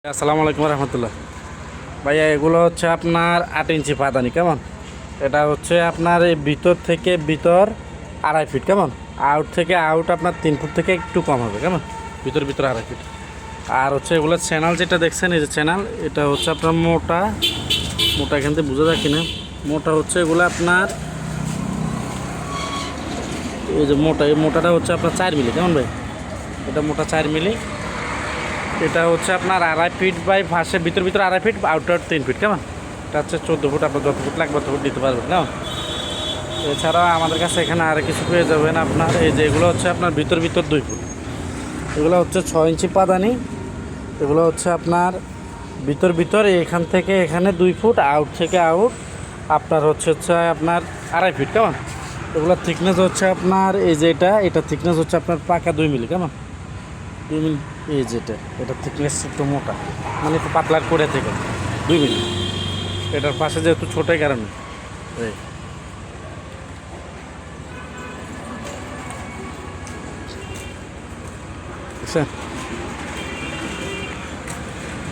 আসসালামু আলাইকুম রহমতুল্লাহ। ভাইয়া এগুলো হচ্ছে আপনার 8 ইঞ্চি পাদানি, কেমন? এটা হচ্ছে আপনার এই ভিতর থেকে ভিতর 2.5 ফিট, কেমন? আউট থেকে আউট আপনার 3 ফুট থেকে একটু কম হবে, কেমন? ভিতর ভিতর 2.5 ফিট। আর হচ্ছে এগুলো চ্যানেল যেটা দেখছেন, এই যে চ্যানেল, এটা হচ্ছে আপনার মোটা মোটা, এখান থেকে বোঝা যায় কিনা, মোটা হচ্ছে এগুলো আপনার, এই যে মোটা, এই মোটাটা হচ্ছে আপনার 4 মিলি, কেমন ভাই? এটা মোটা 4 মিলি। এটা হচ্ছে আপনার 2.5 ফিট বাই ফাঁসে ভিতর ভিতর 2.5 ফিট, আউটার 3 ফিট, কেমন? এটা হচ্ছে 14 ফুট, আপনার যত ফুট লাগবে তত ফুট দিতে পারবেন, কেমন? এছাড়াও আমাদের কাছে এখানে আর কিছু পেয়ে যাবেন আপনার, এই যে এগুলো হচ্ছে আপনার ভিতর ভিতর 2 ফুট, এগুলো হচ্ছে 6 ইঞ্চি পাদানি। এগুলো হচ্ছে আপনার ভিতর ভিতর এখান থেকে এখানে 2 ফুট, আউট থেকে আউট আপনার হচ্ছে আপনার 2.5 ফিট, কেমন? এগুলোর থিকনেস হচ্ছে আপনার, এই যে এটা থিকনেস হচ্ছে আপনার পাকা 2 মিলি, কেমন? 2 মিলি। এই যেটা, এটা থিকনেস একটু মোটা, মানে একটু পাতলার করে থেকে 2 মিলি। এটার পাশে যেহেতু ছোটোই কারণে এই বুঝছেন?